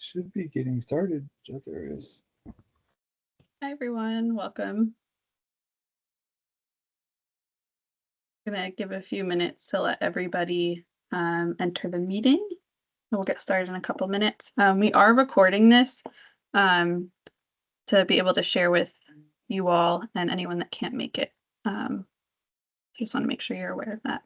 Should be getting started. Oh, there it is. Hi, everyone. Welcome. I'm going to give a few minutes to let everybody enter the meeting. We'll get started in a couple minutes. We are recording this to be able to share with you all and anyone that can't make it. Just want to make sure you're aware of that.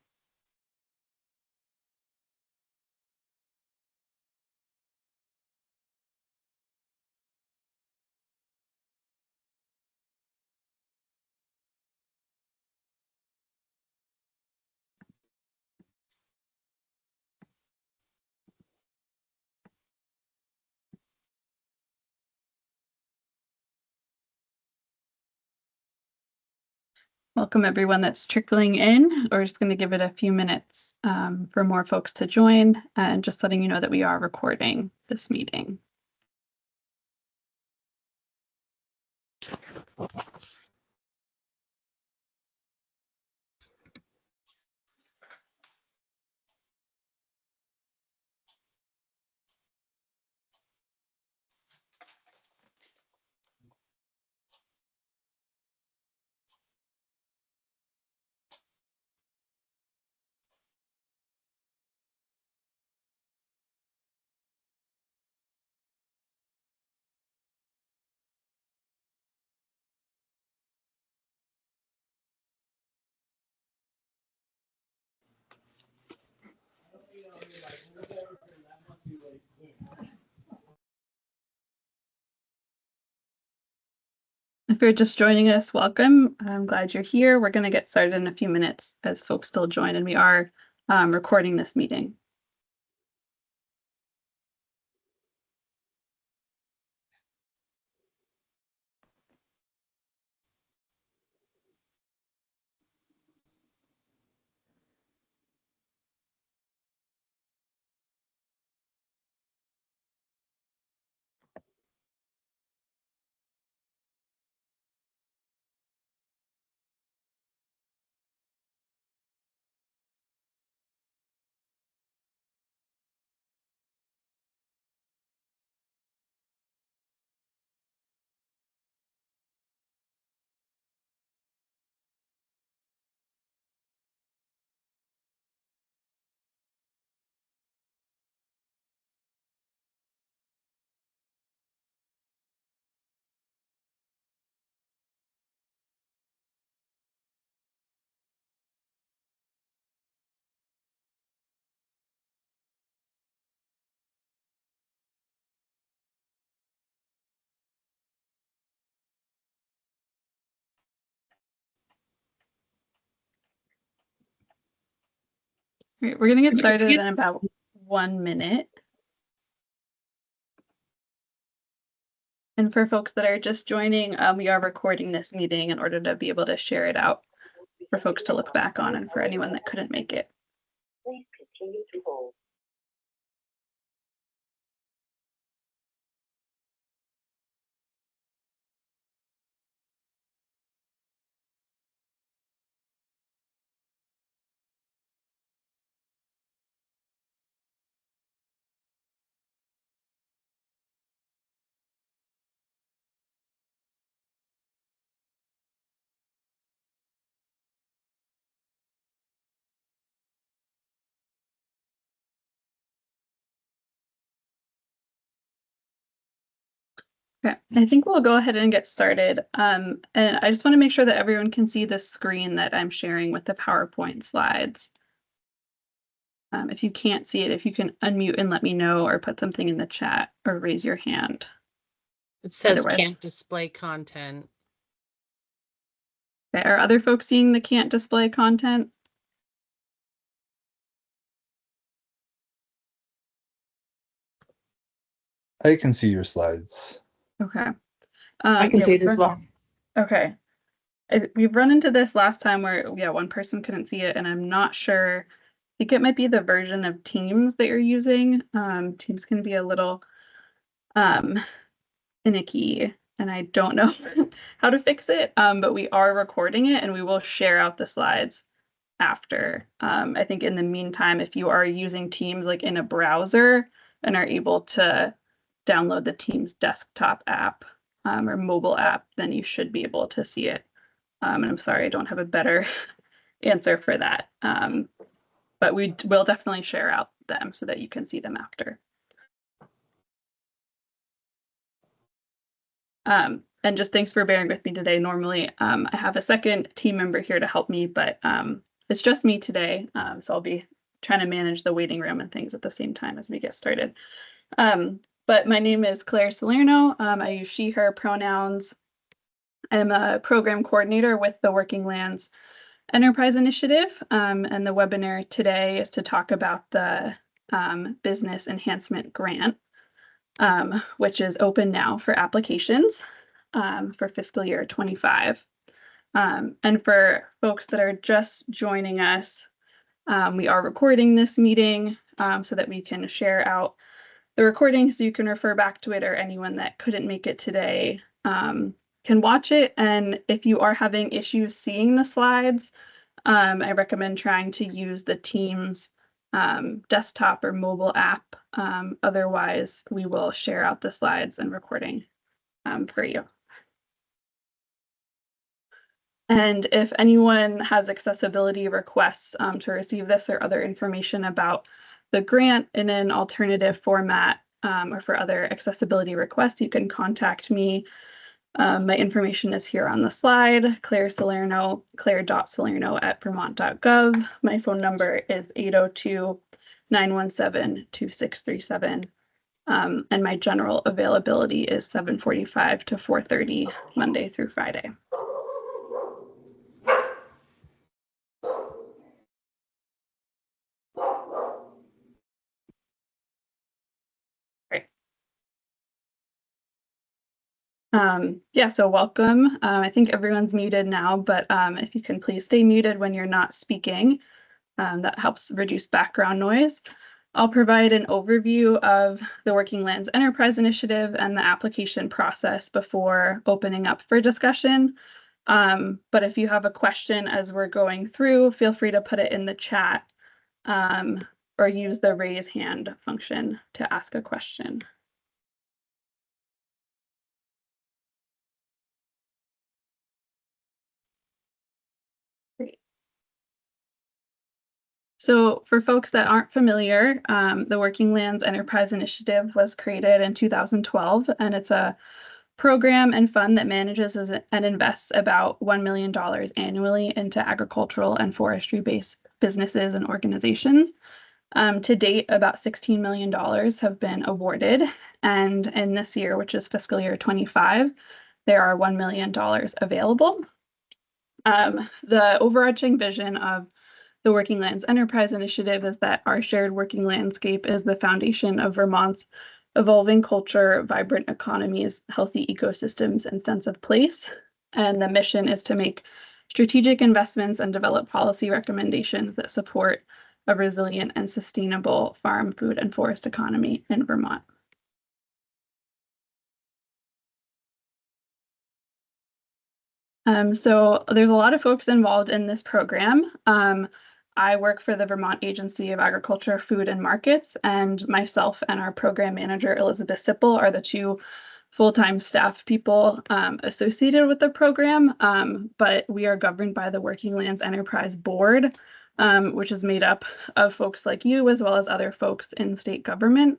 Welcome everyone that's trickling in. We're just going to give it a few minutes for more folks to join, and just letting you know that we are recording this meeting. If you're just joining us, welcome. I'm glad you're here. We're going to get started in a few minutes as folks still join, and we are recording this meeting. All right, we're going to get started in about 1 minute. And for folks that are just joining, we are recording this meeting in order to be able to share it out for folks to look back on, and for anyone that couldn't make it. Please continue to hold. Okay, I think we'll go ahead and get started. And I just want to make sure that everyone can see the screen that I'm sharing with the PowerPoint slides. If you can't see it, if you can unmute and let me know, or put something in the chat or raise your hand. It says Otherwise, can't display content. Okay, are other folks seeing the can't display content? I can see your slides. Okay. I can see it as well. Okay. We've run into this last time where, one person couldn't see it, and I'm not sure. I think it might be the version of Teams that you're using. Teams can be a little finicky, and I don't know how to fix it, but we are recording it, and we will share out the slides after. I think in the meantime, if you are using Teams like in a browser and are able to download the Teams desktop app or mobile app, then you should be able to see it. And I'm sorry, I don't have a better answer for that. But we will definitely share out them so that you can see them after. And just thanks for bearing with me today. Normally, I have a second team member here to help me, but it's just me today. So I'll be trying to manage the waiting room and things at the same time as we get started. But my name is Claire Salerno. I use she, her pronouns. I'm a program coordinator with the Working Lands Enterprise Initiative. And the webinar today is to talk about the Business Enhancement Grant, which is open now for applications for fiscal year 25. And for folks that are just joining us, we are recording this meeting so that we can share out the recording so you can refer back to it, or anyone that couldn't make it today can watch it. And if you are having issues seeing the slides, I recommend trying to use the Teams desktop or mobile app. Otherwise, we will share out the slides and recording for you. And if anyone has accessibility requests to receive this or other information about the grant in an alternative format or for other accessibility requests, you can contact me. My information is here on the slide, Claire Salerno, claire.salerno@vermont.gov. My phone number is 802-917-2637. And my general availability is 7:45 to 4:30, Monday through Friday. Yeah, so welcome. I think everyone's muted now, but if you can please stay muted when you're not speaking, that helps reduce background noise. I'll provide an overview of the Working Lands Enterprise Initiative and the application process before opening up for discussion. But if you have a question as we're going through, feel free to put it in the chat or use the raise hand function to ask a question. So for folks that aren't familiar, the Working Lands Enterprise Initiative was created in 2012, and it's a program and fund that manages and invests about $1 million annually into agricultural and forestry-based businesses and organizations. To date, about $16 million have been awarded, and in this year, which is fiscal year 25, there are $1 million available. The overarching vision of the Working Lands Enterprise Initiative is that our shared working landscape is the foundation of Vermont's evolving culture, vibrant economies, healthy ecosystems, and sense of place. And the mission is to make strategic investments and develop policy recommendations that support a resilient and sustainable farm, food, and forest economy in Vermont. So there's a lot of folks involved in this program. I work for the Vermont Agency of Agriculture, Food, and Markets, and myself and our program manager, Elizabeth Sipple, are the two full-time staff people associated with the program, but we are governed by the Working Lands Enterprise Board, which is made up of folks like you as well as other folks in state government.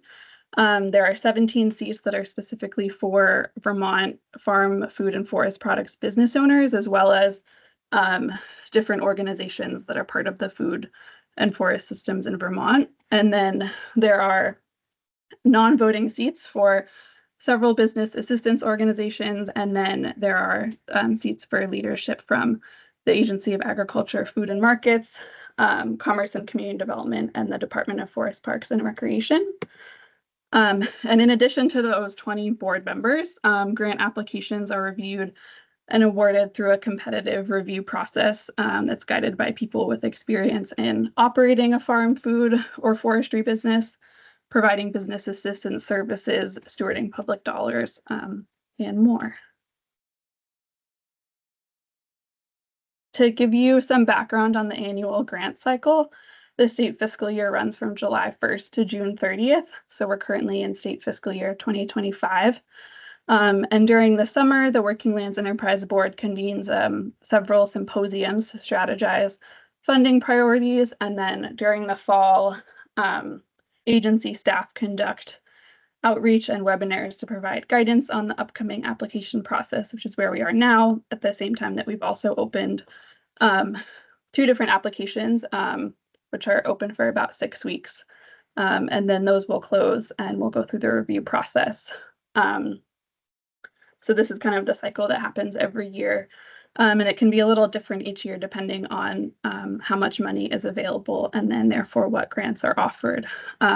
There are 17 seats that are specifically for Vermont farm, food, and forest products business owners, as well as different organizations that are part of the food and forest systems in Vermont. And then there are non-voting seats for several business assistance organizations. And then there are seats for leadership from the Agency of Agriculture, Food and Markets, Commerce and Community Development, and the Department of Forest Parks and Recreation. And in addition to those 20 board members, grant applications are reviewed and awarded through a competitive review process that's guided by people with experience in operating a farm, food, or forestry business, providing business assistance services, stewarding public dollars, and more. To give you some background on the annual grant cycle, The state fiscal year runs from July 1st to June 30th. So we're currently in state fiscal year 2025. And during the summer, the Working Lands Enterprise Board convenes several symposiums to strategize funding priorities. And then during the fall, agency staff conduct outreach and webinars to provide guidance on the upcoming application process, which is where we are now, at the same time that we've also opened 2 different applications, which are open for about 6 weeks. And then those will close and we'll go through the review process. So this is kind of the cycle that happens every year. And it can be a little different each year depending on how much money is available and then therefore what grants are offered.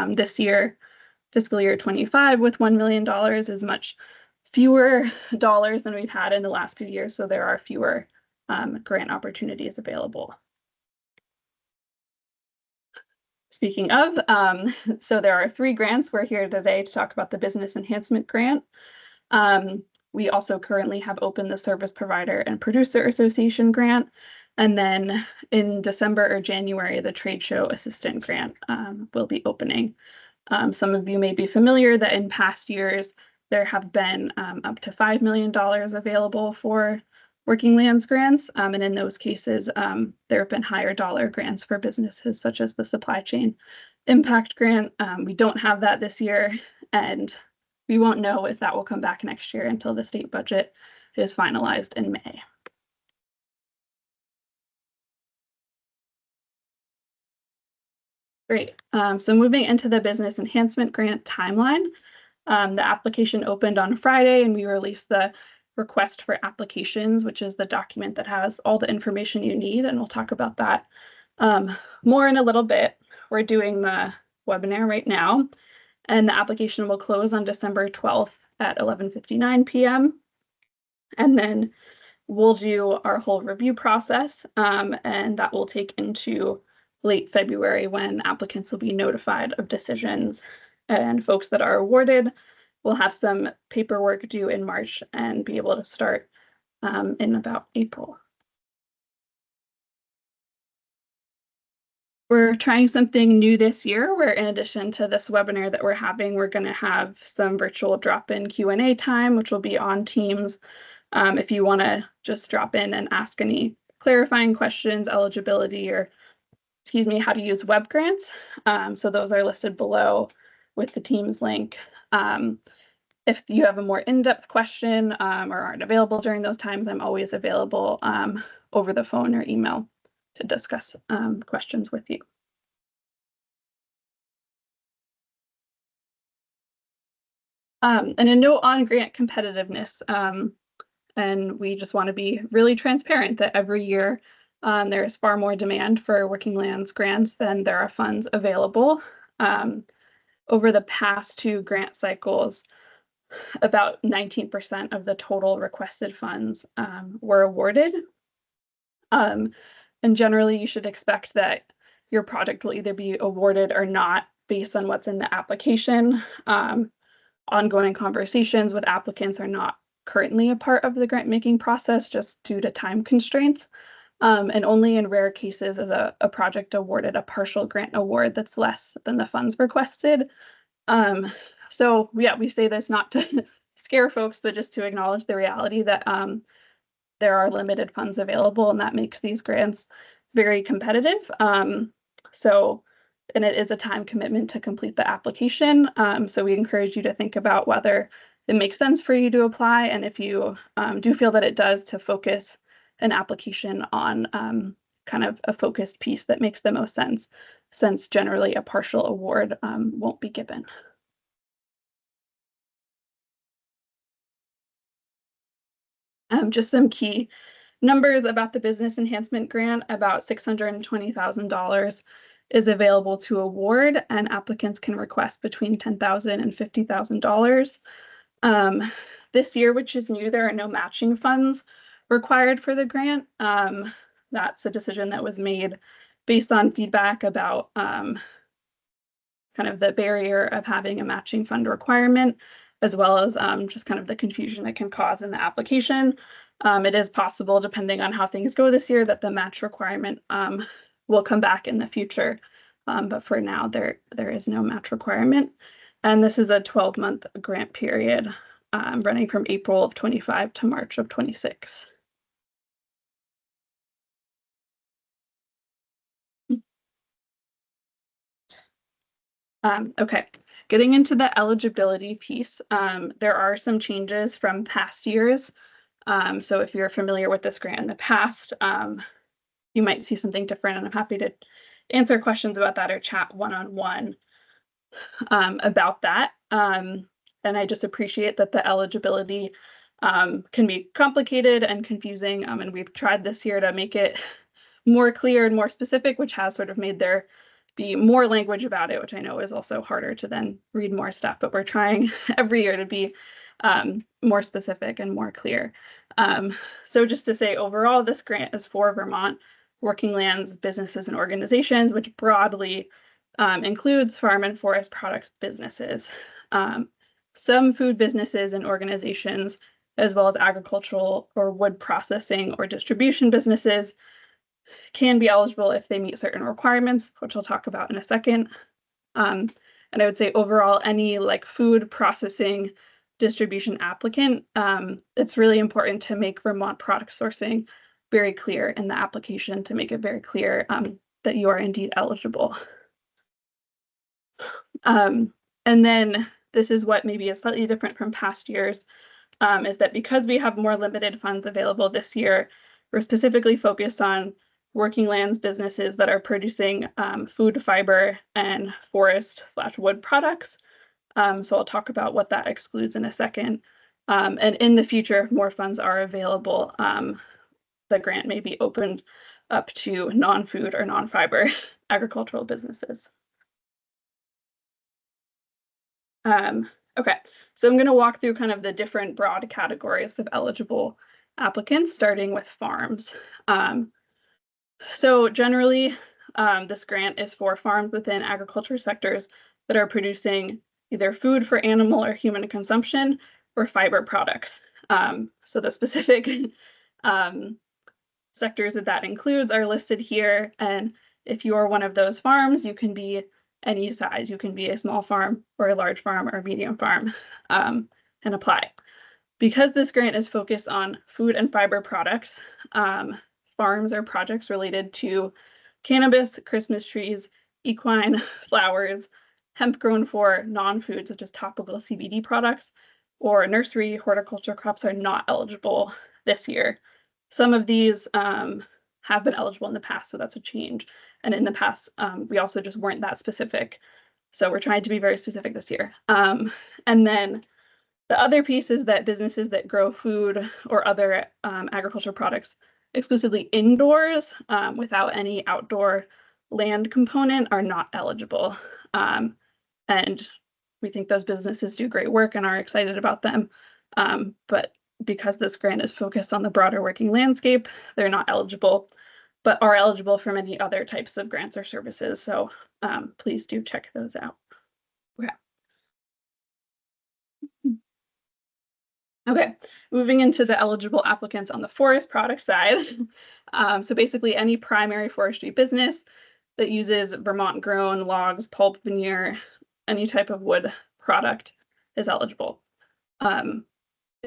This year, fiscal year 25 with $1 million is much fewer dollars than we've had in the last few years. So there are fewer grant opportunities available. Speaking of, so there are 3 grants. We're here today to talk about the Business Enhancement Grant. We also currently have open the Service Provider and Producer Association Grant. And then in December or January, the Trade Show Assistant Grant will be opening. Some of you may be familiar that in past years, there have been up to $5 million available for Working Lands grants. And in those cases, there have been higher dollar grants for businesses such as the Supply Chain Impact Grant. We don't have that this year, and we won't know if that will come back next year until the state budget is finalized in May. Great. So moving into the Business Enhancement Grant timeline, the application opened on Friday and we released the request for applications, which is the document that has all the information you need. And we'll talk about that more in a little bit. We're doing the webinar right now, and the application will close on December 12th at 11:59 p.m. And then we'll do our whole review process, and that will take into late February when applicants will be notified of decisions, and folks that are awarded will have some paperwork due in March and be able to start in about April. We're trying something new this year where in addition to this webinar that we're having, we're going to have some virtual drop-in Q&A time, which will be on Teams. If you want to just drop in and ask any clarifying questions, eligibility, or how to use web grants. So those are listed below with the Teams link. If you have a more in-depth question or aren't available during those times, I'm always available over the phone or email to discuss questions with you. And a note on grant competitiveness. And we just want to be really transparent that every year there is far more demand for Working Lands grants than there are funds available. Over the past 2 grant cycles, about 19% of the total requested funds were awarded. And generally, you should expect that your project will either be awarded or not based on what's in the application. Ongoing conversations with applicants are not currently a part of the grant making process just due to time constraints. And only in rare cases is a project awarded a partial grant award that's less than the funds requested. So yeah, we say this not to scare folks, but just to acknowledge the reality that there are limited funds available, and that makes these grants very competitive. And it is a time commitment to complete the application. So we encourage you to think about whether it makes sense for you to apply, and if you do feel that it does, to focus an application on kind of a focused piece that makes the most sense, since generally a partial award won't be given. Just some key numbers about the Business Enhancement Grant. About $620,000 is available to award, and applicants can request between $10,000 and $50,000. This year, which is new, there are no matching funds required for the grant. That's a decision that was made based on feedback about kind of the barrier of having a matching fund requirement, as well as just kind of the confusion it can cause in the application. It is possible, depending on how things go this year, that the match requirement will come back in the future. but for now there is no match requirement. And this is a 12-month grant period running from April of 25 to March of 26. Okay, getting into the eligibility piece, there are some changes from past years. So if you're familiar with this grant in the past, you might see something different, and I'm happy to answer questions about that or chat one-on-one about that. And I just appreciate that the eligibility can be complicated and confusing, and we've tried this year to make it more clear and more specific, which has sort of made there be more language about it, which I know is also harder to then read more stuff, but we're trying every year to be more specific and more clear. So just to say, overall, this grant is for Vermont working lands, businesses, and organizations, which broadly includes farm and forest products businesses, some food businesses and organizations, as well as agricultural or wood processing or distribution businesses can be eligible if they meet certain requirements, which I'll talk about in a second. And I would say overall, any like food processing distribution applicant, it's really important to make Vermont product sourcing very clear in the application, to make it very clear that you are indeed eligible. And then this is what maybe is slightly different from past years, is that because we have more limited funds available this year, we're specifically focused on working lands businesses that are producing food, fiber, and forest/wood products. So I'll talk about what that excludes in a second. And in the future, if more funds are available, the grant may be opened up to non-food or non-fiber agricultural businesses. Okay, so I'm going to walk through kind of the different broad categories of eligible applicants, starting with farms. So generally, this grant is for farms within agriculture sectors that are producing either food for animal or human consumption or fiber products. So the specific sectors that includes are listed here. And if you are one of those farms, you can be any size. You can be a small farm or a large farm or a medium farm and apply. Because this grant is focused on food and fiber products, farms or projects related to cannabis, Christmas trees, equine flowers, hemp grown for non-food such as topical CBD products, or nursery horticulture crops are not eligible this year. Some of these have been eligible in the past, so that's a change. And in the past, we also just weren't that specific. So we're trying to be very specific this year. And then the other piece is that businesses that grow food or other agriculture products exclusively indoors without any outdoor land component are not eligible. And we think those businesses do great work and are excited about them. But because this grant is focused on the broader working landscape, they're not eligible, but are eligible for many other types of grants or services. So please do check those out. Okay. Okay, moving into the eligible applicants on the forest product side. So basically any primary forestry business that uses Vermont grown logs, pulp, veneer, any type of wood product is eligible.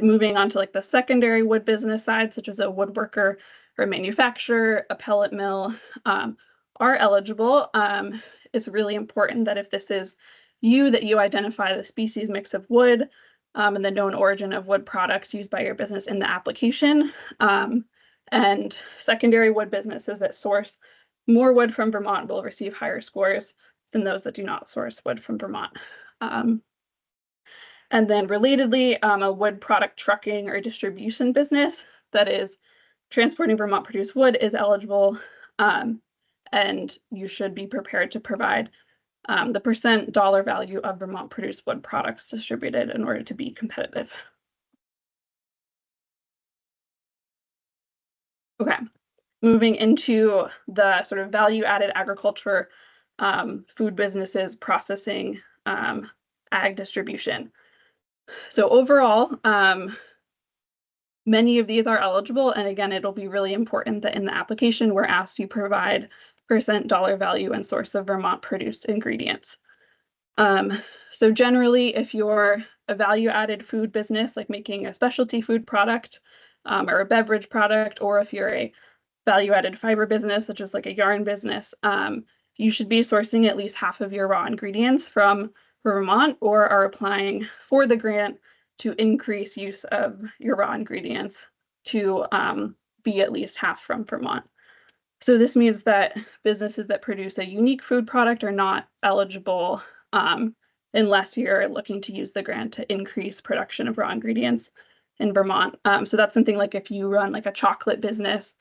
Moving on to like the secondary wood business side, such as a woodworker or a manufacturer, a pellet mill, are eligible. It's really important that if this is you, that you identify the species mix of wood and the known origin of wood products used by your business in the application. And secondary wood businesses that source more wood from Vermont will receive higher scores than those that do not source wood from Vermont. And then relatedly, a wood product trucking or distribution business that is transporting Vermont produced wood is eligible. And you should be prepared to provide the % dollar value of Vermont produced wood products distributed in order to be competitive. Okay, moving into the sort of value added agriculture, food businesses, processing, ag distribution. So overall, many of these are eligible. And again, it'll be really important that in the application, we're asked to provide % dollar value and source of Vermont produced ingredients. So generally, if you're a value-added food business, like making a specialty food product or a beverage product, or if you're a value-added fiber business, such as like a yarn business, you should be sourcing at least half of your raw ingredients from Vermont, or are applying for the grant to increase use of your raw ingredients to be at least half from Vermont. So this means that businesses that produce a unique food product are not eligible unless you're looking to use the grant to increase production of raw ingredients in Vermont. So that's something like if you run like a chocolate business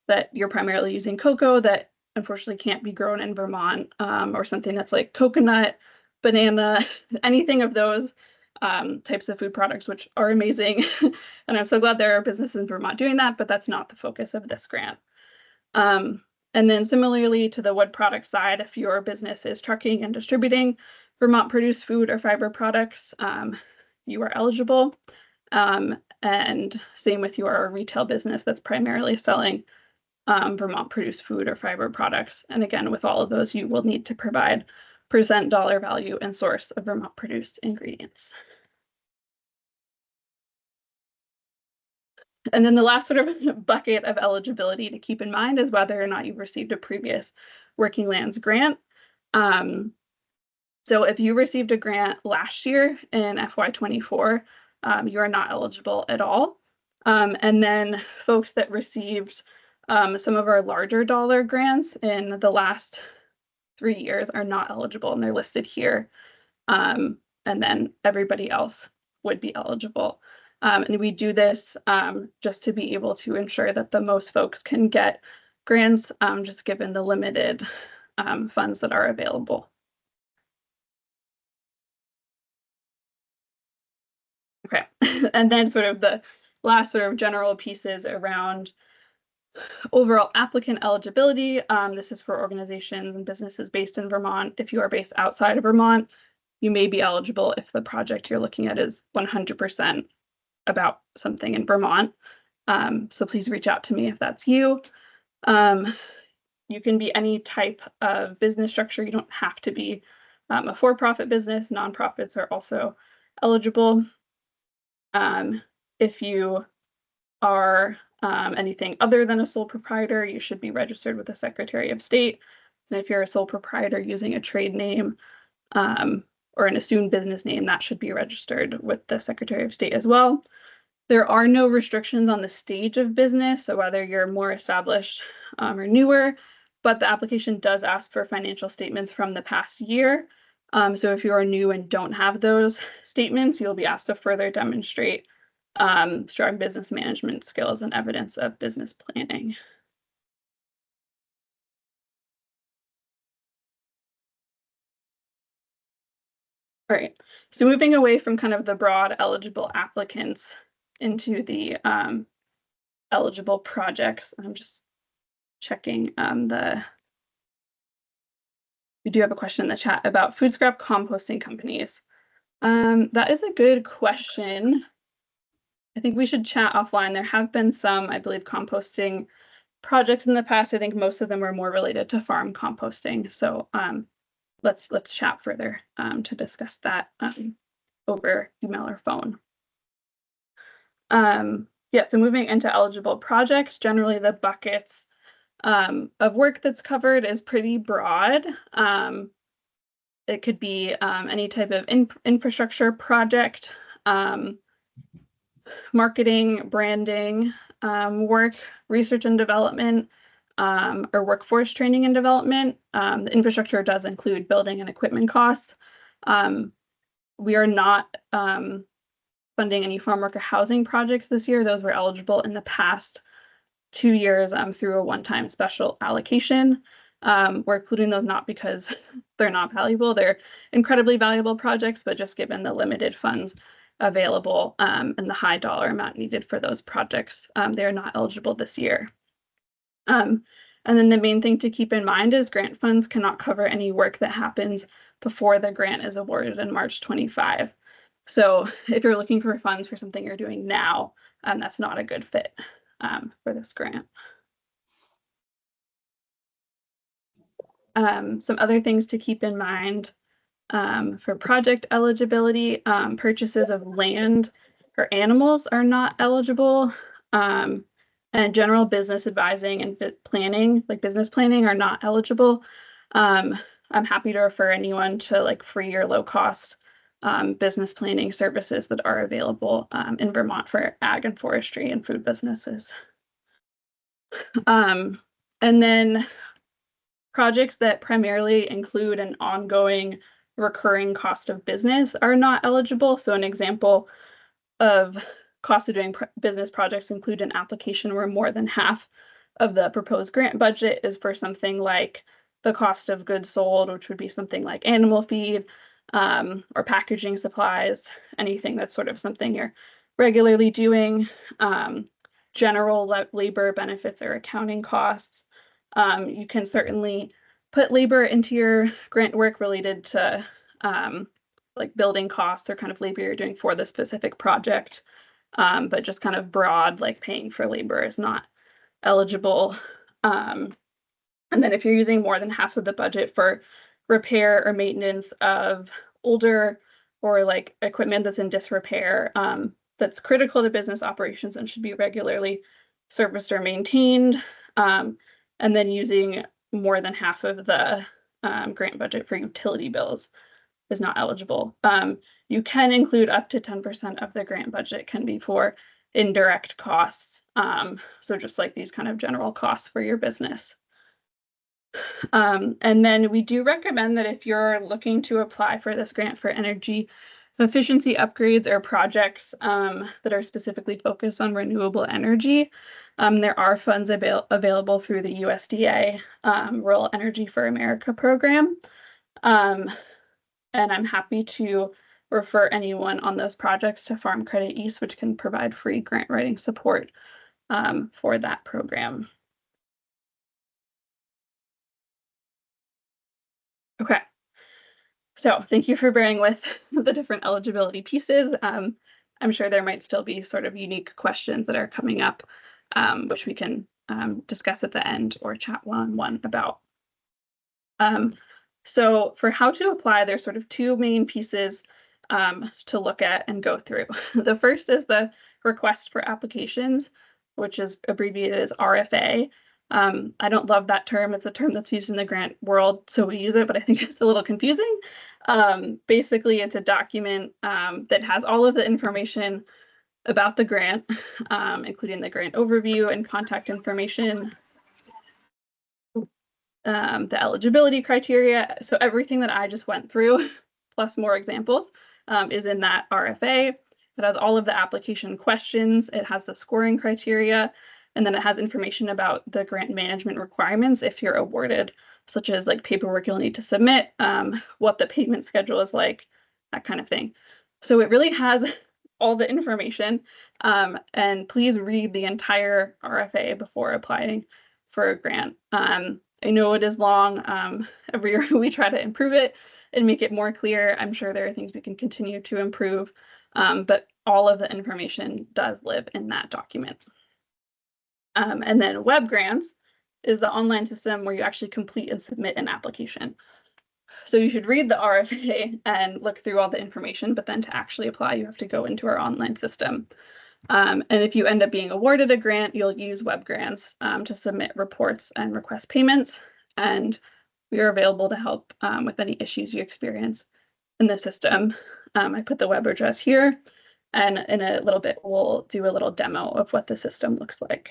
that you're primarily using cocoa that unfortunately can't be grown in Vermont, or something that's like coconut, banana, anything of those types of food products, which are amazing. And I'm so glad there are businesses in Vermont doing that, but that's not the focus of this grant. And then similarly to the wood product side, if your business is trucking and distributing Vermont produced food or fiber products, you are eligible. And same with your retail business that's primarily selling Vermont produced food or fiber products. And again, with all of those, you will need to provide % dollar value and source of Vermont produced ingredients. And then the last sort of bucket of eligibility to keep in mind is whether or not you've received a previous Working Lands grant. So if you received a grant last year in FY24, you are not eligible at all. And then folks that received some of our larger dollar grants in the last 3 years are not eligible, and they're listed here. And then everybody else would be eligible. And we do this just to be able to ensure that the most folks can get grants, just given the limited funds that are available. Okay, and then sort of the last sort of general pieces around overall applicant eligibility. This is for organizations and businesses based in Vermont. If you are based outside of Vermont, you may be eligible if the project you're looking at is 100% about something in Vermont. So please reach out to me if that's you. You can be any type of business structure. You don't have to be a for-profit business. Nonprofits are also eligible. If you are anything other than a sole proprietor, you should be registered with the Secretary of State. And if you're a sole proprietor using a trade name or an assumed business name, that should be registered with the Secretary of State as well. There are no restrictions on the stage of business, so whether you're more established or newer, but the application does ask for financial statements from the past year. So if you are new and don't have those statements, you'll be asked to further demonstrate strong business management skills and evidence of business planning. All right, so moving away from kind of the broad eligible applicants into the eligible projects, I'm just checking we do have a question in the chat about food scrap composting companies. That is a good question. I think we should chat offline. There have been some, I believe, composting projects in the past. I think most of them are more related to farm composting. So let's chat further to discuss that over email or phone. Yeah, so moving into eligible projects, generally the buckets of work that's covered is pretty broad. It could be any type of infrastructure project, marketing, branding work, research and development, or workforce training and development. The infrastructure does include building and equipment costs. We are not funding any farm worker housing projects this year. Those were eligible in the past 2 years through a one-time special allocation. We're including those not because they're not valuable. They're incredibly valuable projects, but just given the limited funds available and the high dollar amount needed for those projects, they are not eligible this year. And then the main thing to keep in mind is grant funds cannot cover any work that happens before the grant is awarded in March 25. So if you're looking for funds for something you're doing now, that's not a good fit for this grant. Some other things to keep in mind for project eligibility, purchases of land or animals are not eligible. And general business advising and planning, like business planning, are not eligible. I'm happy to refer anyone to like free or low cost business planning services that are available in Vermont for ag and forestry and food businesses. And then projects that primarily include an ongoing recurring cost of business are not eligible. So an example of cost of doing business projects include an application where more than half of the proposed grant budget is for something like the cost of goods sold, which would be something like animal feed or packaging supplies, anything that's sort of something you're regularly doing. General labor benefits or accounting costs. You can certainly put labor into your grant work related to like building costs or kind of labor you're doing for the specific project. But just kind of broad, like paying for labor is not eligible. And then if you're using more than half of the budget for repair or maintenance of older or like equipment that's in disrepair, that's critical to business operations and should be regularly serviced or maintained. And then using more than half of the grant budget for utility bills is not eligible. You can include up to 10% of the grant budget can be for indirect costs. So just like these kind of general costs for your business. And then we do recommend that if you're looking to apply for this grant for energy efficiency upgrades or projects that are specifically focused on renewable energy, there are funds available through the USDA Rural Energy for America program. And I'm happy to refer anyone on those projects to Farm Credit East, which can provide free grant writing support for that program. Okay. So thank you for bearing with the different eligibility pieces. I'm sure there might still be sort of unique questions that are coming up, which we can discuss at the end or chat one-on-one about. So for how to apply, there's sort of two main pieces to look at and go through. The first is the request for applications, which is abbreviated as RFA. I don't love that term. It's a term that's used in the grant world, so we use it, but I think it's a little confusing. Basically, it's a document that has all of the information about the grant, including the grant overview and contact information, the eligibility criteria. So everything that I just went through, plus more examples, is in that RFA. It has all of the application questions. It has the scoring criteria, and then it has information about the grant management requirements if you're awarded, such as like paperwork you'll need to submit, what the payment schedule is like, that kind of thing. So it really has all the information, and please read the entire RFA before applying for a grant. I know it is long. Every year we try to improve it and make it more clear. I'm sure there are things we can continue to improve, but all of the information does live in that document. And then Web Grants is the online system where you actually complete and submit an application. So you should read the RFA and look through all the information, but then to actually apply, you have to go into our online system. And if you end up being awarded a grant, you'll use Web Grants to submit reports and request payments. And we are available to help with any issues you experience in the system. I put the web address here, and in a little bit, we'll do a little demo of what the system looks like.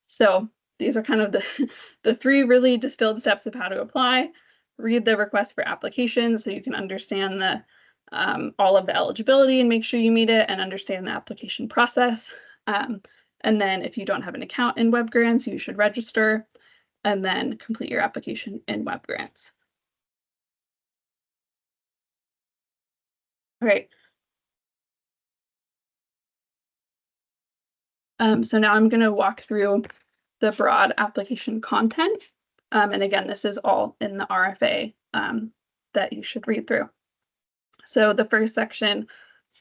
So these are kind of the three really distilled steps of how to apply. Read the request for application so you can understand the all of the eligibility and make sure you meet it and understand the application process. And then if you don't have an account in Web Grants, you should register and then complete your application in Web Grants. All right. So now I'm going to walk through the broad application content. And again, this is all in the RFA that you should read through. So the first section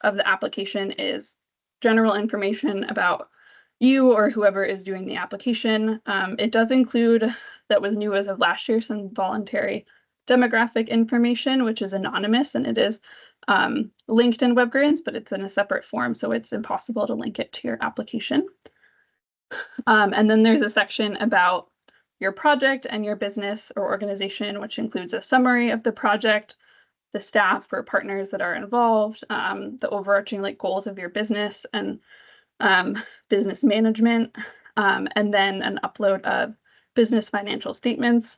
of the application is general information about you or whoever is doing the application. It does include that was new as of last year, some voluntary demographic information, which is anonymous, and it is linked in WebGrants, but it's in a separate form, so it's impossible to link it to your application. And then there's a section about your project and your business or organization, which includes a summary of the project, the staff or partners that are involved, the overarching like goals of your business and business management, and then an upload of business financial statements,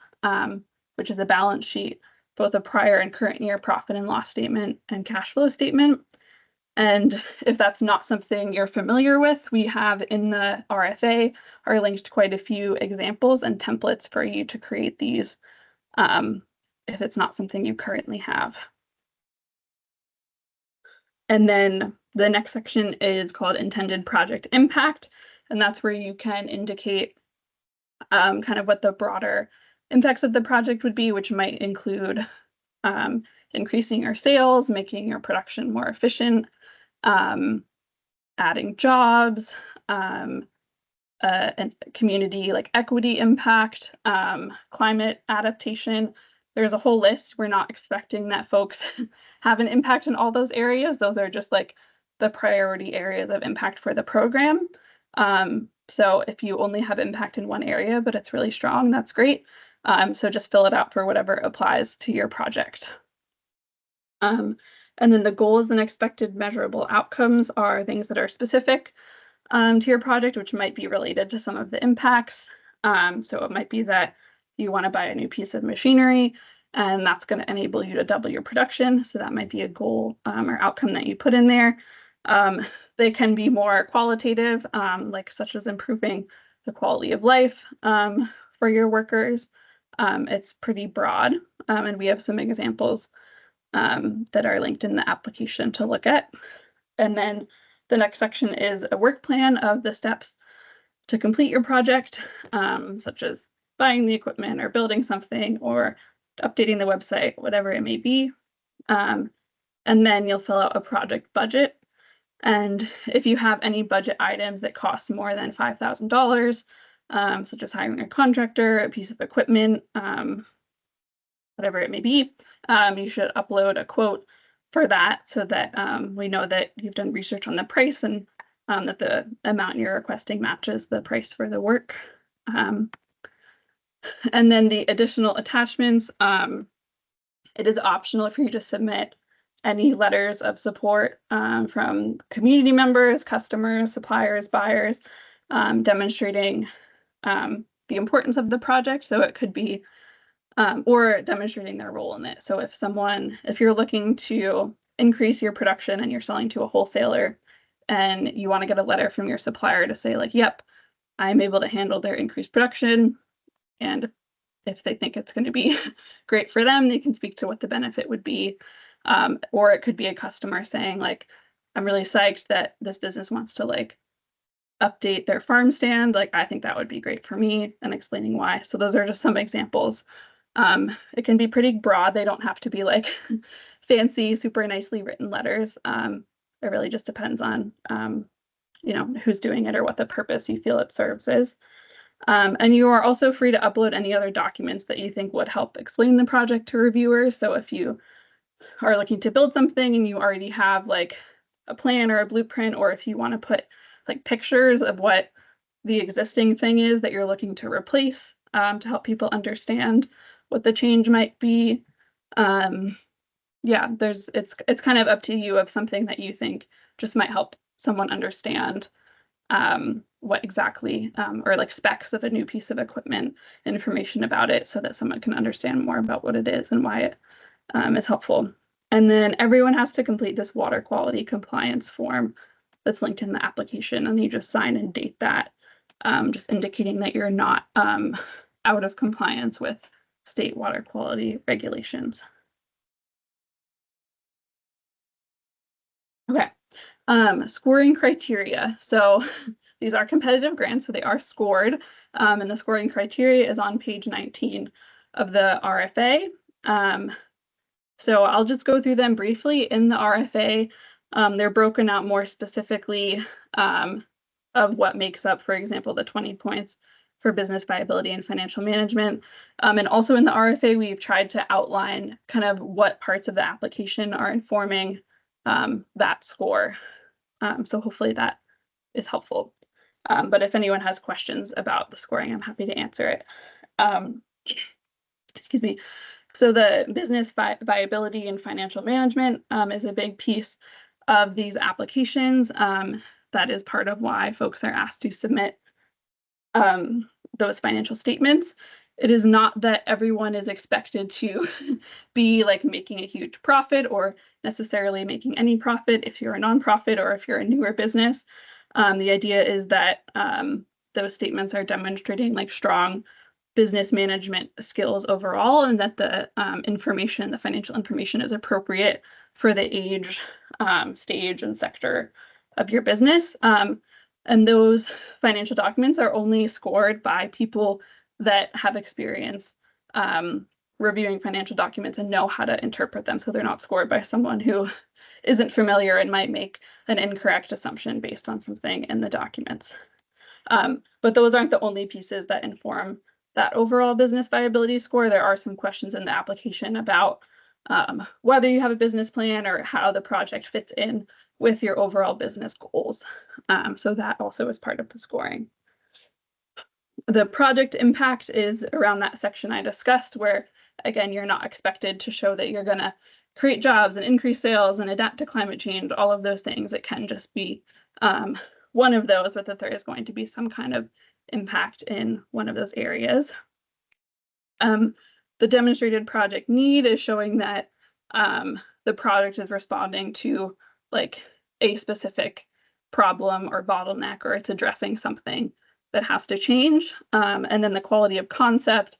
which is a balance sheet, both a prior and current year profit and loss statement and cash flow statement. And if that's not something you're familiar with, we have in the RFA are linked quite a few examples and templates for you to create these if it's not something you currently have. And then the next section is called intended project impact. And that's where you can indicate kind of what the broader impacts of the project would be, which might include increasing your sales, making your production more efficient, adding jobs, and community like equity impact, climate adaptation. There's a whole list. We're not expecting that folks have an impact in all those areas. Those are just like the priority areas of impact for the program. So if you only have impact in one area, but it's really strong, that's great. So just fill it out for whatever applies to your project. And then the goals and expected measurable outcomes are things that are specific to your project, which might be related to some of the impacts. So it might be that you want to buy a new piece of machinery, and that's going to enable you to double your production. So that might be a goal or outcome that you put in there. They can be more qualitative, like such as improving the quality of life for your workers. It's pretty broad, and we have some examples that are linked in the application to look at. And then the next section is a work plan of the steps to complete your project, such as buying the equipment or building something or updating the website, whatever it may be. And then you'll fill out a project budget. And if you have any budget items that cost more than $5,000, such as hiring a contractor, a piece of equipment, whatever it may be, you should upload a quote for that so that we know that you've done research on the price and that the amount you're requesting matches the price for the work. And then the additional attachments, it is optional for you to submit any letters of support from community members, customers, suppliers, buyers, demonstrating the importance of the project. So it could be or demonstrating their role in it. So if you're looking to increase your production and you're selling to a wholesaler and you want to get a letter from your supplier to say like, yep, I'm able to handle their increased production. And if they think it's going to be great for them, they can speak to what the benefit would be. Or it could be a customer saying like, I'm really psyched that this business wants to like update their farm stand. Like, I think that would be great for me, and explaining why. So those are just some examples. It can be pretty broad. They don't have to be like fancy, super nicely written letters. It really just depends on, who's doing it or what the purpose you feel it serves is. And you are also free to upload any other documents that you think would help explain the project to reviewers. So if you are looking to build something and you already have like a plan or a blueprint, or if you want to put like pictures of what the existing thing is that you're looking to replace to help people understand what the change might be. Yeah, it's kind of up to you of something that you think just might help someone understand what exactly, or like specs of a new piece of equipment, information about it, so that someone can understand more about what it is and why it is helpful. And then everyone has to complete this water quality compliance form that's linked in the application, and you just sign and date that, just indicating that you're not out of compliance with state water quality regulations. Okay, scoring criteria. So these are competitive grants, so they are scored, and the scoring criteria is on page 19 of the RFA. So I'll just go through them briefly. In the RFA, they're broken out more specifically of what makes up, for example, the 20 points for business viability and financial management. And also in the RFA, we've tried to outline kind of what parts of the application are informing that score. So hopefully that is helpful. But if anyone has questions about the scoring, I'm happy to answer it. Excuse me. So the business viability and financial management is a big piece of these applications. That is part of why folks are asked to submit those financial statements. It is not that everyone is expected to be like making a huge profit or necessarily making any profit if you're a nonprofit or if you're a newer business. The idea is that those statements are demonstrating like strong business management skills overall, and that the information, the financial information, is appropriate for the age, stage, and sector of your business. And those financial documents are only scored by people that have experience reviewing financial documents and know how to interpret them. So they're not scored by someone who isn't familiar and might make an incorrect assumption based on something in the documents. But those aren't the only pieces that inform that overall business viability score. There are some questions in the application about whether you have a business plan or how the project fits in with your overall business goals. So that also is part of the scoring. The project impact is around that section I discussed, where again, you're not expected to show that you're going to create jobs and increase sales and adapt to climate change, all of those things. It can just be one of those, but that there is going to be some kind of impact in one of those areas. The demonstrated project need is showing that the project is responding to like a specific problem or bottleneck, or it's addressing something that has to change. And then the quality of concept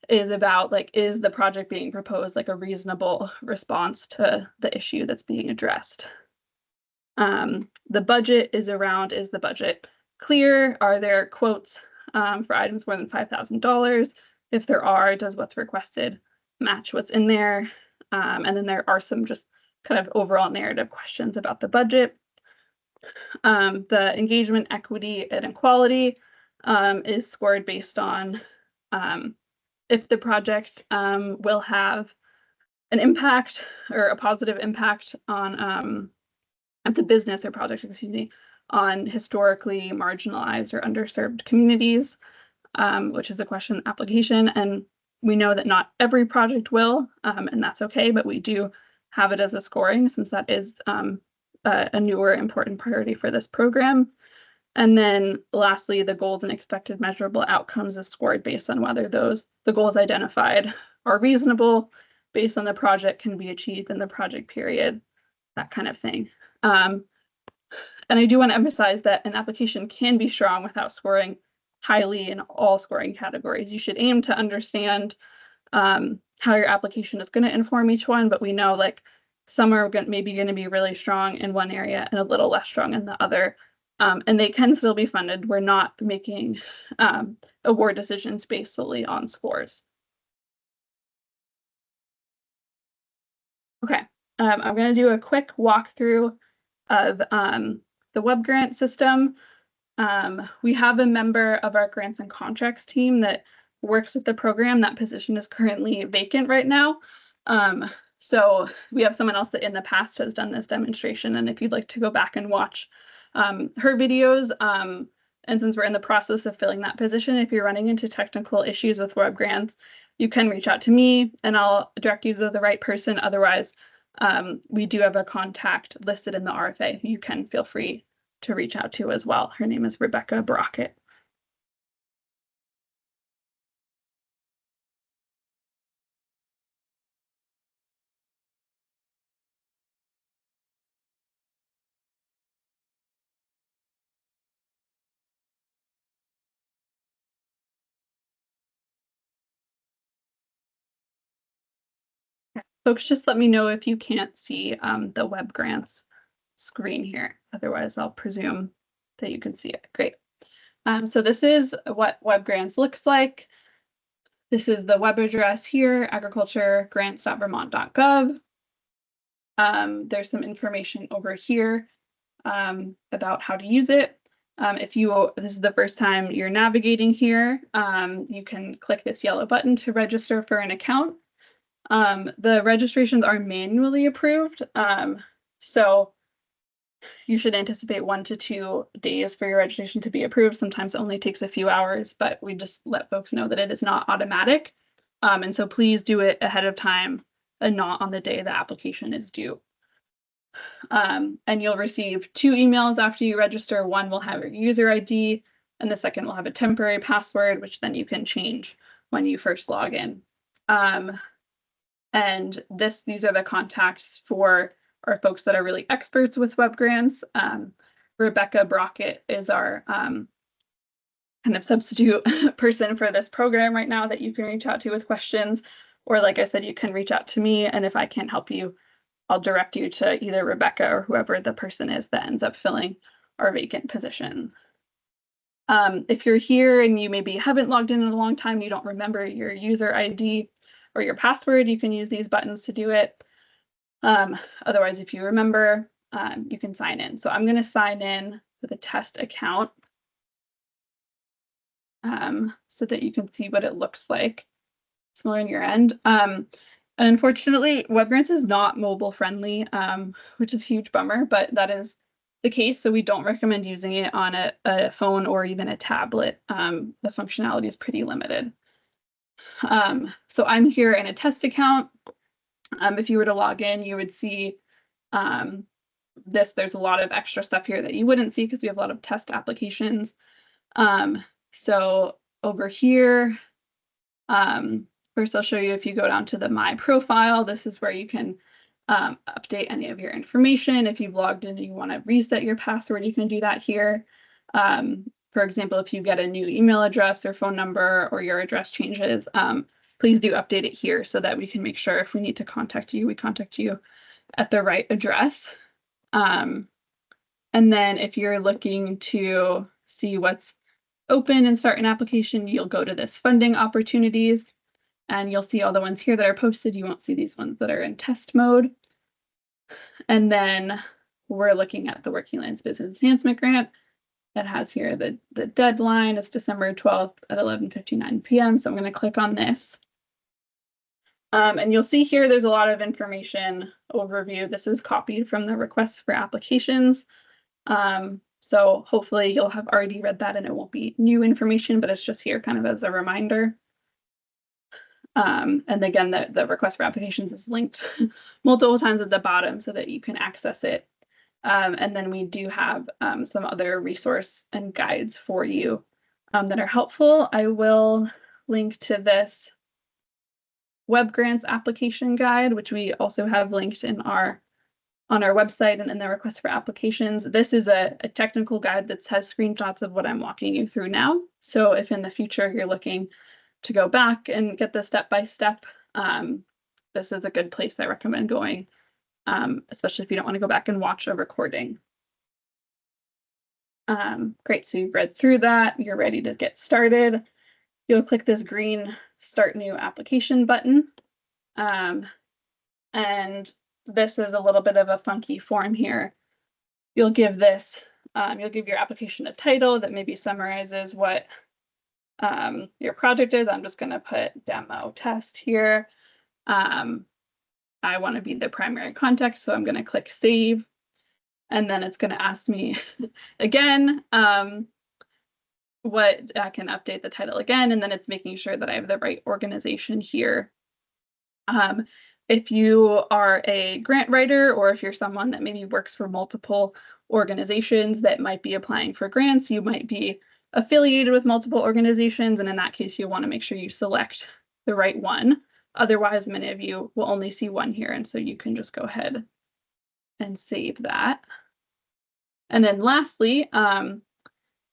is about like, is the project being proposed like a reasonable response to the issue that's being addressed? The budget is around, is the budget clear? Are there quotes for items more than $5,000? If there are, does what's requested match what's in there? And then there are some just kind of overall narrative questions about the budget. The engagement, equity, and equality is scored based on if the project will have an impact or a positive impact on the business or project, excuse me, on historically marginalized or underserved communities, which is a question application. And we know that not every project will, and that's okay, but we do have it as a scoring since that is a newer important priority for this program. And then lastly, the goals and expected measurable outcomes is scored based on whether the goals identified are reasonable, based on the project can be achieved in the project period, that kind of thing. And I do want to emphasize that an application can be strong without scoring highly in all scoring categories. You should aim to understand how your application is going to inform each one, but we know like some are maybe going to be really strong in one area and a little less strong in the other. And they can still be funded. We're not making award decisions based solely on scores. Okay, I'm going to do a quick walkthrough of the web grant system. We have a member of our grants and contracts team that works with the program. That position is currently vacant right now. So we have someone else that in the past has done this demonstration. And if you'd like to go back and watch her videos, and since we're in the process of filling that position, if you're running into technical issues with web grants, you can reach out to me and I'll direct you to the right person. Otherwise, we do have a contact listed in the RFA. You can feel free to reach out to as well. Her name is Rebecca Brockett. Folks, just let me know if you can't see the web grants screen here. Otherwise, I'll presume that you can see it. Great. So this is what web grants looks like. This is the web address here, agriculturegrants.vermont.gov. There's some information over here about how to use it. If this is the first time you're navigating here, you can click this yellow button to register for an account. The registrations are manually approved, so you should anticipate 1 to 2 days for your registration to be approved. Sometimes it only takes a few hours, but we just let folks know that it is not automatic. And so please do it ahead of time and not on the day the application is due. And you'll receive 2 emails after you register. One will have your user ID, and the second will have a temporary password, which then you can change when you first log in. And these are the contacts for our folks that are really experts with web grants. Rebecca Brockett is our kind of substitute person for this program right now that you can reach out to with questions. Or like I said, you can reach out to me, and if I can't help you, I'll direct you to either Rebecca or whoever the person is that ends up filling our vacant position. If you're here and you maybe haven't logged in a long time, you don't remember your user ID or your password, you can use these buttons to do it. Otherwise, if you remember, you can sign in. So I'm going to sign in with a test account so that you can see what it looks like. Similar on your end. And unfortunately, WebGrants is not mobile friendly, which is a huge bummer, but that is the case. So we don't recommend using it on a phone or even a tablet. The functionality is pretty limited. So I'm here in a test account. If you were to log in, you would see there's a lot of extra stuff here that you wouldn't see because we have a lot of test applications. So over here, first I'll show you if you go down to the My Profile, this is where you can update any of your information. If you've logged in and you want to reset your password, you can do that here. For example, if you get a new email address or phone number or your address changes, please do update it here so that we can make sure if we need to contact you, we contact you at the right address. And then if you're looking to see what's open and start an application, you'll go to this funding opportunities and you'll see all the ones here that are posted. You won't see these ones that are in test mode. And then we're looking at the Working Lands Business Enhancement Grant. It has here the deadline is December 12th at 11:59 p.m. So I'm going to click on this. And you'll see here there's a lot of information overview. This is copied from the requests for applications. So hopefully you'll have already read that and it won't be new information, but it's just here kind of as a reminder. And again, the request for applications is linked multiple times at the bottom so that you can access it. And then we do have some other resource and guides for you that are helpful. I will link to this web grants application guide, which we also have linked on our website and in the request for applications. This is a technical guide that has screenshots of what I'm walking you through now. So if in the future you're looking to go back and get the step-by-step, this is a good place I recommend going, especially if you don't want to go back and watch a recording. Great, so you've read through that, you're ready to get started. You'll click this green Start New Application button. And this is a little bit of a funky form here. You'll give your application a title that maybe summarizes what your project is. I'm just going to put demo test here. I want to be the primary contact, so I'm going to click save. And then it's going to ask me again what I can update the title again, and then it's making sure that I have the right organization here. If you are a grant writer or if you're someone that maybe works for multiple organizations that might be applying for grants, you might be affiliated with multiple organizations, and in that case, you want to make sure you select the right one. Otherwise, many of you will only see one here, and so you can just go ahead and save that. And then lastly,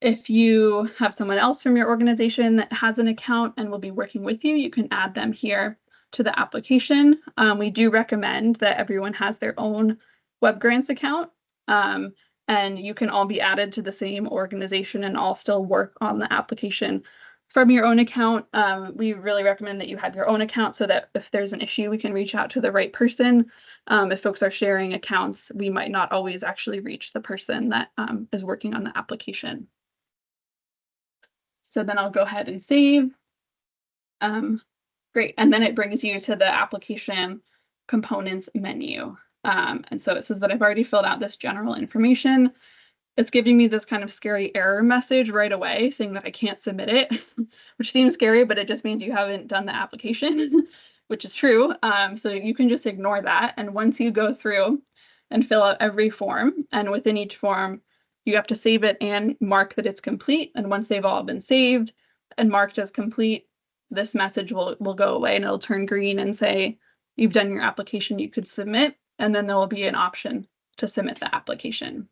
if you have someone else from your organization that has an account and will be working with you, you can add them here to the application. We do recommend that everyone has their own web grants account, and you can all be added to the same organization and all still work on the application from your own account. We really recommend that you have your own account so that if there's an issue, we can reach out to the right person. If folks are sharing accounts, we might not always actually reach the person that is working on the application. So then I'll go ahead and save. Great, and then it brings you to the application components menu. And so it says that I've already filled out this general information. It's giving me this kind of scary error message right away saying that I can't submit it, which seems scary, but it just means you haven't done the application, which is true. So you can just ignore that. And once you go through and fill out every form, and within each form, you have to save it and mark that it's complete. And once they've all been saved and marked as complete, this message will go away and it'll turn green and say, you've done your application, you could submit. And then there will be an option to submit the application.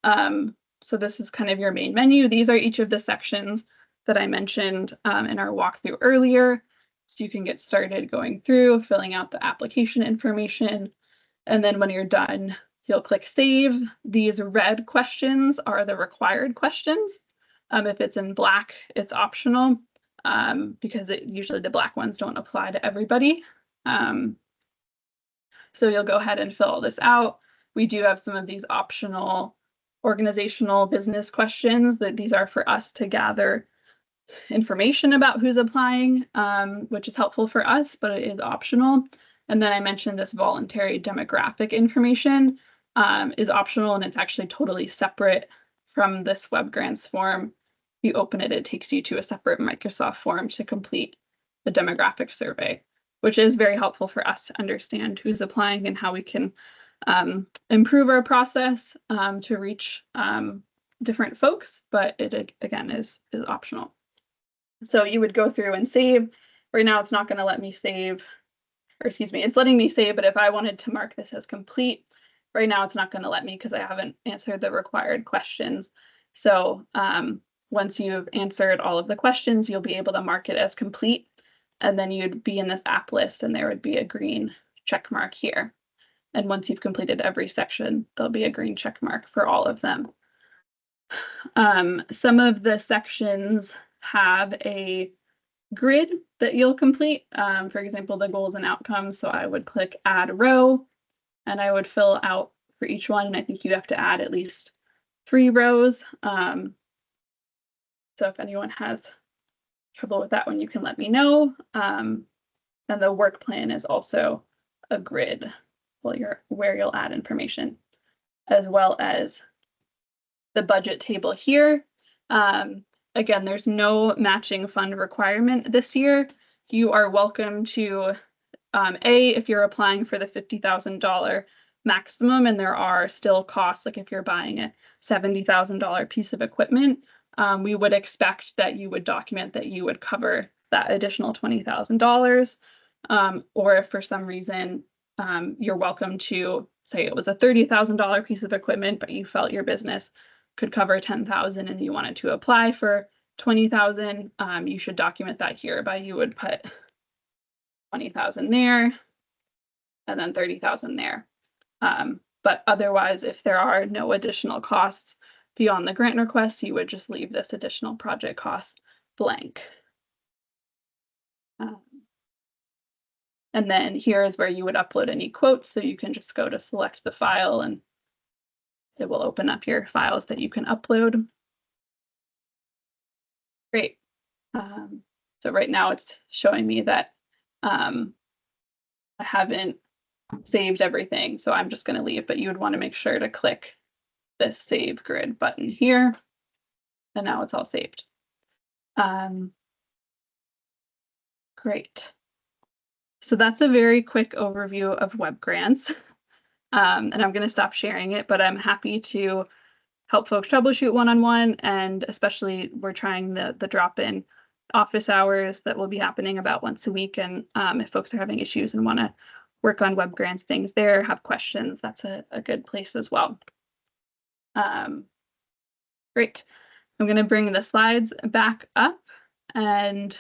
So this is kind of your main menu. These are each of the sections that I mentioned in our walkthrough earlier. So you can get started going through, filling out the application information. And then when you're done, you'll click save. These red questions are the required questions. If it's in black, it's optional because usually the black ones don't apply to everybody. So you'll go ahead and fill this out. We do have some of these optional organizational business questions that these are for us to gather information about who's applying, which is helpful for us, but it is optional. And then I mentioned this voluntary demographic information is optional, and it's actually totally separate from this web grants form. If you open it, it takes you to a separate Microsoft form to complete the demographic survey, which is very helpful for us to understand who's applying and how we can improve our process to reach different folks, but it again is optional. So you would go through and save. Right now it's not going to let me save, or excuse me, it's letting me save, but if I wanted to mark this as complete, right now it's not going to let me because I haven't answered the required questions. So once you've answered all of the questions, you'll be able to mark it as complete, and then you'd be in this app list and there would be a green check mark here. And once you've completed every section, there'll be a green check mark for all of them. Some of the sections have a grid that you'll complete. For example, the goals and outcomes. So I would click add row and I would fill out for each one. And I think you have to add at least 3 rows. So if anyone has trouble with that one, you can let me know. And the work plan is also a grid where you'll add information, as well as the budget table here. Again, there's no matching fund requirement this year. You are welcome to, if you're applying for the $50,000 maximum and there are still costs, like if you're buying a $70,000 piece of equipment, we would expect that you would document that you would cover that additional $20,000. Or if for some reason you're welcome to say it was a $30,000 piece of equipment, but you felt your business could cover 10,000 and you wanted to apply for 20,000, you should document that here by you would put 20,000 there and then 30,000 there. But otherwise, if there are no additional costs beyond the grant request, you would just leave this additional project cost blank. And then here is where you would upload any quotes. So you can just go to select the file and it will open up your files that you can upload. Great. So right now it's showing me that I haven't saved everything. So I'm just going to leave, but you would want to make sure to click this save grid button here. And now it's all saved. Great. So that's a very quick overview of web grants. And I'm going to stop sharing it, but I'm happy to help folks troubleshoot one-on-one, and especially we're trying the drop-in office hours that will be happening about once a week. And if folks are having issues and want to work on web grants things there, have questions, that's a good place as well. Great. I'm going to bring the slides back up and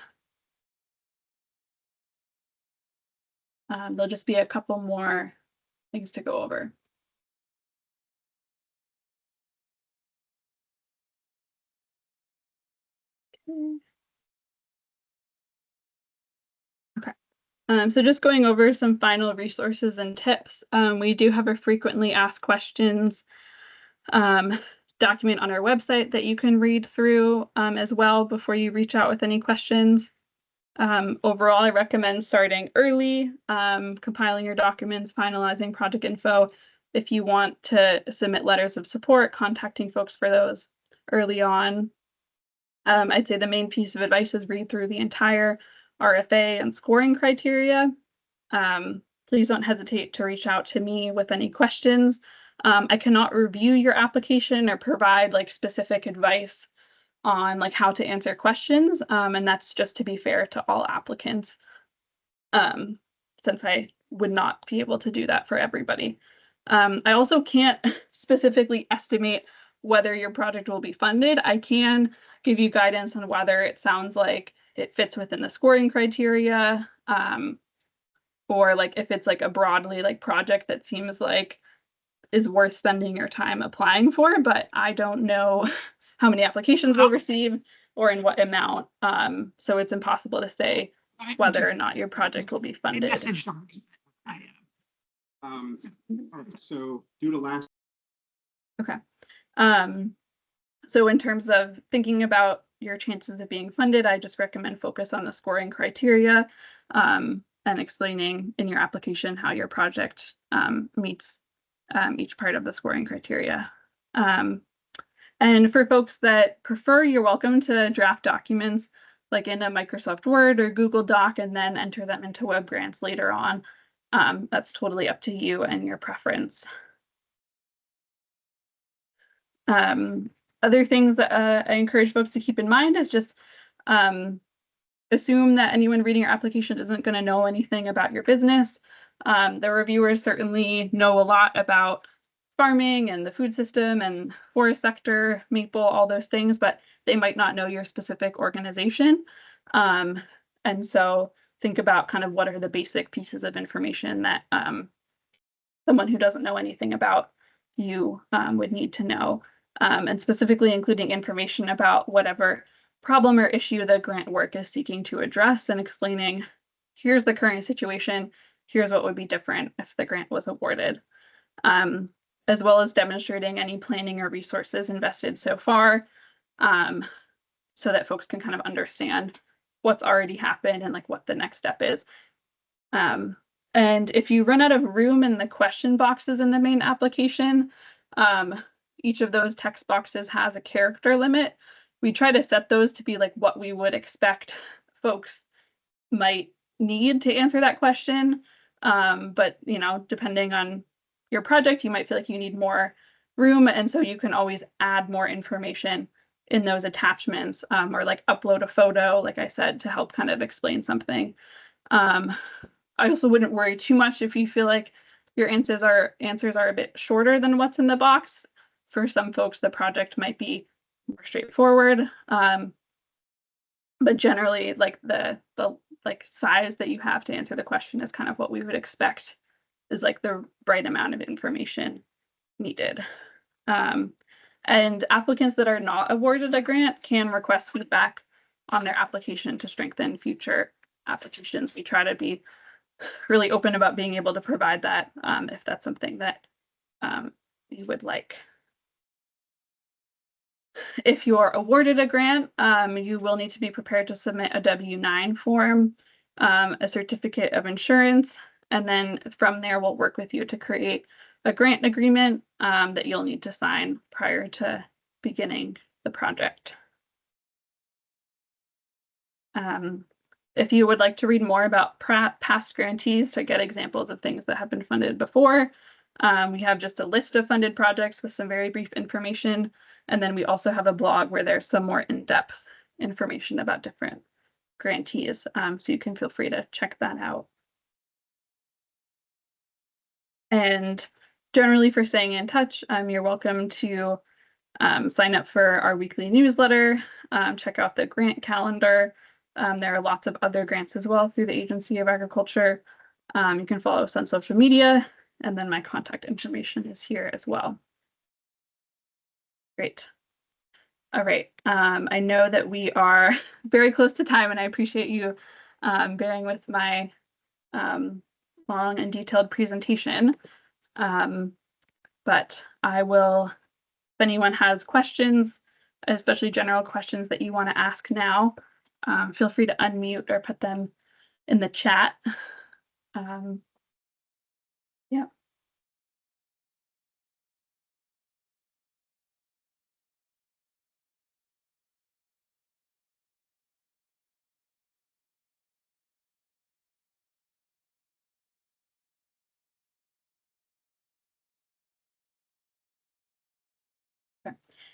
there'll just be a couple more things to go over. Okay. So just going over some final resources and tips. We do have a frequently asked questions document on our website that you can read through as well before you reach out with any questions. Overall, I recommend starting early, compiling your documents, finalizing project info. If you want to submit letters of support, contacting folks for those early on. I'd say the main piece of advice is read through the entire RFA and scoring criteria. Please don't hesitate to reach out to me with any questions. I cannot review your application or provide like specific advice on like how to answer questions. And that's just to be fair to all applicants. Since I would not be able to do that for everybody. I also can't specifically estimate whether your project will be funded. I can give you guidance on whether it sounds like it fits within the scoring criteria, or like if it's like a broadly like project that seems like is worth spending your time applying for, but I don't know how many applications we'll receive or in what amount. So it's impossible to say whether or not your project will be funded. So due to last. Okay. So in terms of thinking about your chances of being funded, I just recommend focus on the scoring criteria and explaining in your application how your project meets each part of the scoring criteria. And for folks that prefer, you're welcome to draft documents like in a Microsoft Word or Google Doc and then enter them into web grants later on. That's totally up to you and your preference. Other things that I encourage folks to keep in mind is just assume that anyone reading your application isn't going to know anything about your business. The reviewers certainly know a lot about farming and the food system and forest sector, maple, all those things, but they might not know your specific organization. And so think about kind of what are the basic pieces of information that someone who doesn't know anything about you would need to know. And specifically including information about whatever problem or issue the grant work is seeking to address and explaining, here's the current situation, here's what would be different if the grant was awarded. As well as demonstrating any planning or resources invested so far, so that folks can kind of understand what's already happened and like what the next step is. And if you run out of room in the question boxes in the main application, each of those text boxes has a character limit. We try to set those to be like what we would expect folks might need to answer that question. But you know, depending on your project, you might feel like you need more room. And so you can always add more information in those attachments, or like upload a photo, like I said, to help kind of explain something. I also wouldn't worry too much if you feel like your answers are a bit shorter than what's in the box. For some folks, the project might be more straightforward. But generally, like the like size that you have to answer the question is kind of what we would expect is like the right amount of information needed. And applicants that are not awarded a grant can request feedback on their application to strengthen future applications. We try to be really open about being able to provide that if that's something that you would like. If you are awarded a grant, you will need to be prepared to submit a W-9 form, a certificate of insurance, and then from there we'll work with you to create a grant agreement that you'll need to sign prior to beginning the project. If you would like to read more about past grantees to get examples of things that have been funded before, we have just a list of funded projects with some very brief information. And then we also have a blog where there's some more in-depth information about different grantees. So you can feel free to check that out. And generally for staying in touch, you're welcome to sign up for our weekly newsletter, check out the grant calendar. There are lots of other grants as well through the Agency of Agriculture. You can follow us on social media, and then my contact information is here as well. Great. All right. I know that we are very close to time, and I appreciate you bearing with my long and detailed presentation. But I will anyone has questions, especially general questions that you want to ask now, feel free to unmute or put them in the chat. Yeah.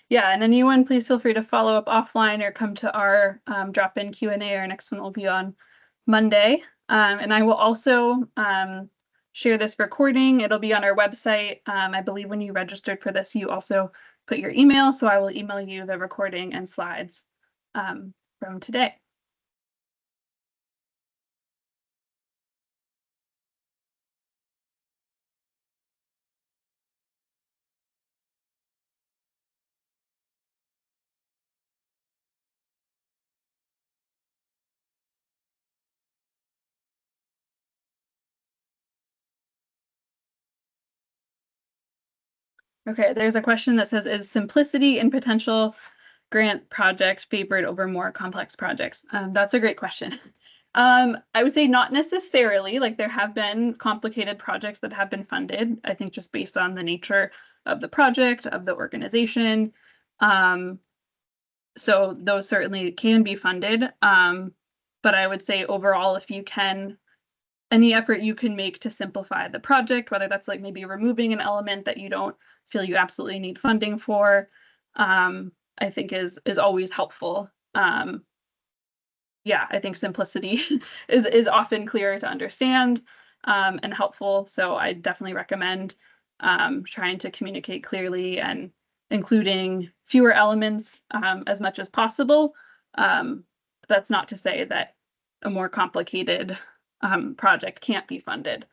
Yeah, and anyone, please feel free to follow up offline or come to our drop-in Q&A. Our next one will be on Monday. And I will also share this recording. It'll be on our website. I believe when you registered for this, you also put your email. So I will email you the recording and slides from today. Okay, there's a question that says, is simplicity in potential grant project favored over more complex projects? That's a great question. I would say not necessarily. Like, there have been complicated projects that have been funded, I think just based on the nature of the project, of the organization. So those certainly can be funded. But I would say overall, if you can, any effort you can make to simplify the project, whether that's like maybe removing an element that you don't feel you absolutely need funding for, I think is always helpful. Yeah, I think simplicity is often clearer to understand and helpful. So I definitely recommend trying to communicate clearly and including fewer elements as much as possible. That's not to say that a more complicated project can't be funded.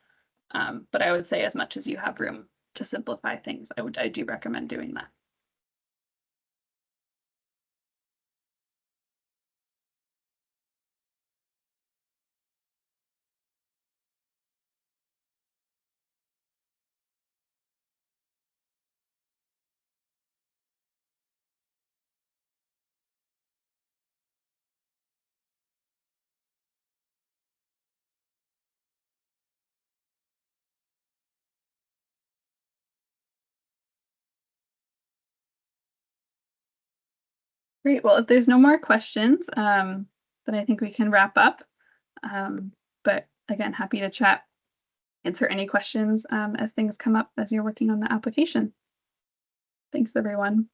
But I would say as much as you have room to simplify things, I do recommend doing that. Great. Well, if there's no more questions, then I think we can wrap up. But again, happy to chat, answer any questions as things come up as you're working on the application. Thanks, everyone.